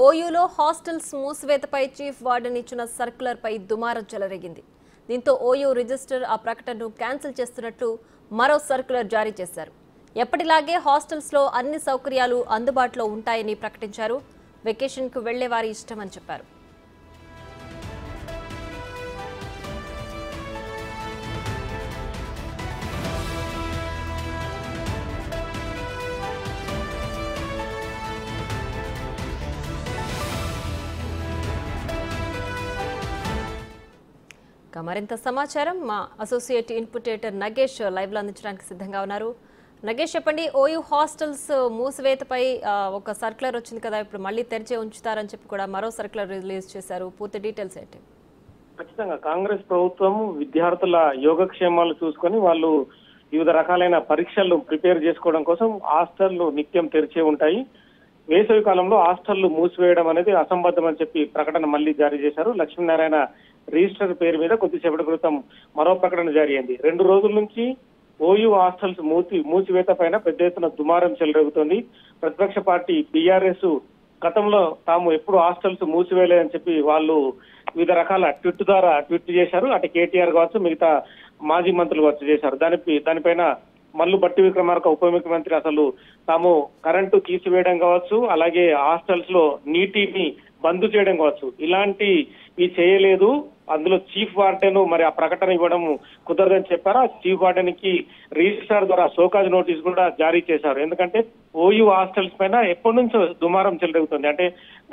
ఓయూలో hostels మూసివేతపై chief warden ఇచ్చిన సర్క్యులర్పై దుమారం చెలరేగింది. దీంతో ఓయూ రిజిస్టర్ ఆ ప్రకటనను క్యాన్సిల్ చేస్తున్నట్లు మరో సర్క్యులర్ జారీ చేశారు. ఎప్పటిలాగే హాస్టల్స్లో అన్ని సౌకర్యాలు అందుబాటులో ఉంటాయని ప్రకటించారు. వెకేషన్కు వెళ్లే వారి ఇష్టమని చెప్పారు. మరింత సమాచారం మా అసోసియేట్ ఇన్పుటేటర్ నగేష్ లైవ్ లో అందించడానికి సిద్ధంగా ఉన్నారు. నగేష్, చెప్పండి, ఓయూ హాస్టల్స్ మూసివేతపై ఒక సర్క్యులర్ వచ్చింది కదా, ఇప్పుడు మళ్ళీ తెరిచే ఉంచుతారని చెప్పి కూడా మరో సర్క్యులర్ రిలీజ్ చేశారు. పూర్తి డీటెయిల్స్ ఏంటి? ఖచ్చితంగా కాంగ్రెస్ ప్రభుత్వం విద్యార్థుల యోగక్షేమాలు చూసుకొని వాళ్ళు వివిధ రకాలైన పరీక్షలు ప్రిపేర్ చేసుకోవడం కోసం హాస్టళ్లు నిత్యం తెరిచే ఉంటాయి. వేసవి కాలంలో హాస్టళ్లు మూసివేయడం అనేది అసంబద్ధం అని చెప్పి ప్రకటన మళ్లీ జారీ చేశారు. లక్ష్మీనారాయణ రిజిస్టర్ పేరు మీద కొద్దిసేపటి క్రితం మరో ప్రకటన జారీ అయింది. 2 రోజుల నుంచి ఓయూ హాస్టల్స్ మూసివేత పైన పెద్ద ఎత్తున దుమారం చెలరేగుతోంది. ప్రతిపక్ష పార్టీ బీఆర్ఎస్ గతంలో తాము ఎప్పుడు హాస్టల్స్ మూసివేయలేదని చెప్పి వాళ్ళు వివిధ రకాల ట్వీట్ ద్వారా ట్వీట్ చేశారు. అటు కేటీఆర్ కావచ్చు, మిగతా మాజీ మంత్రులు కావచ్చు చేశారు. దానిపైన మల్లు బట్టి విక్రమార్క ఉప ముఖ్యమంత్రి అసలు తాము కరెంటు తీసివేయడం కావచ్చు, అలాగే హాస్టల్స్ లో నీటిని బంద్ చేయడం కావచ్చు, ఇలాంటివి చేయలేదు. అందులో చీఫ్ వార్డెన్ మరి ఆ ప్రకటన ఇవ్వడం కుదరదని చెప్పారు. ఆ చీఫ్ వార్డెన్ కి రిజిస్ట్రార్ ద్వారా షోకాజ్ నోటీస్ కూడా జారీ చేశారు. ఎందుకంటే ఓయూ హాస్టల్స్ పైన ఎప్పటి నుంచో దుమారం చెలరేగుతుంది. అంటే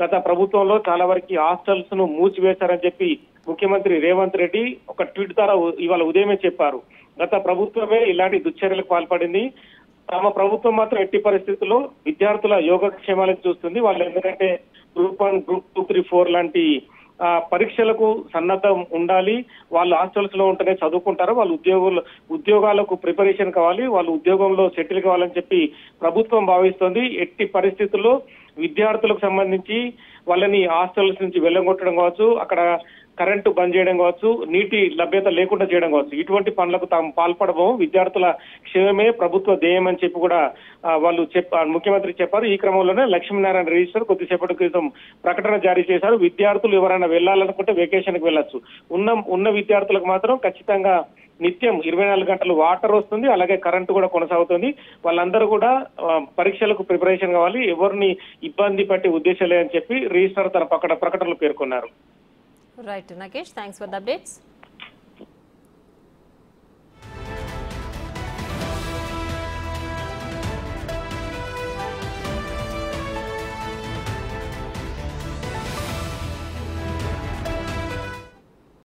గత ప్రభుత్వంలో చాలా వరకు హాస్టల్స్ ను మూసివేశారని చెప్పి ముఖ్యమంత్రి రేవంత్ రెడ్డి ఒక ట్వీట్ ద్వారా ఇవాళ ఉదయమే చెప్పారు. గత ప్రభుత్వమే ఇలాంటి దుశ్చర్యలకు పాల్పడింది. తమ ప్రభుత్వం మాత్రం ఎట్టి పరిస్థితుల్లో విద్యార్థుల యోగక్షేమాలను చూస్తుంది. వాళ్ళు ఎందుకంటే గ్రూప్ 1, గ్రూప్ 2, 3, 4 లాంటి పరీక్షలకు సన్నద్ధం ఉండాలి. వాళ్ళు హాస్టల్స్ లో ఉంటేనే చదువుకుంటారు. వాళ్ళు ఉద్యోగాలకు ప్రిపరేషన్ కావాలి, వాళ్ళు ఉద్యోగంలో సెటిల్ కావాలని చెప్పి ప్రభుత్వం భావిస్తోంది. ఎట్టి పరిస్థితుల్లో విద్యార్థులకు సంబంధించి వాళ్ళని హాస్టల్స్ నుంచి వెళ్ళగొట్టడం కావచ్చు, అక్కడ కరెంటు బంద్ చేయడం కావచ్చు, నీటి లభ్యత లేకుండా చేయడం కావచ్చు, ఇటువంటి పనులకు తాము పాల్పడము. విద్యార్థుల క్షేమమే ప్రభుత్వ ధ్యేయం అని చెప్పి కూడా వాళ్ళు ముఖ్యమంత్రి చెప్పారు. ఈ క్రమంలోనే లక్ష్మీనారాయణ రిజిస్టర్ కొద్దిసేపటి క్రితం ప్రకటన జారీ చేశారు. విద్యార్థులు ఎవరైనా వెళ్లాలనుకుంటే వెకేషన్ కి వెళ్ళొచ్చు. ఉన్న విద్యార్థులకు మాత్రం ఖచ్చితంగా నిత్యం 24 గంటలు వాటర్ వస్తుంది, అలాగే కరెంటు కూడా కొనసాగుతుంది. వాళ్ళందరూ కూడా పరీక్షలకు ప్రిపరేషన్ కావాలి, ఎవరిని ఇబ్బంది పట్టే ఉద్దేశం లేదని చెప్పి రిజిస్టర్ తన ప్రకటనలో పేర్కొన్నారు. Right, Nagesh. Thanks for the updates.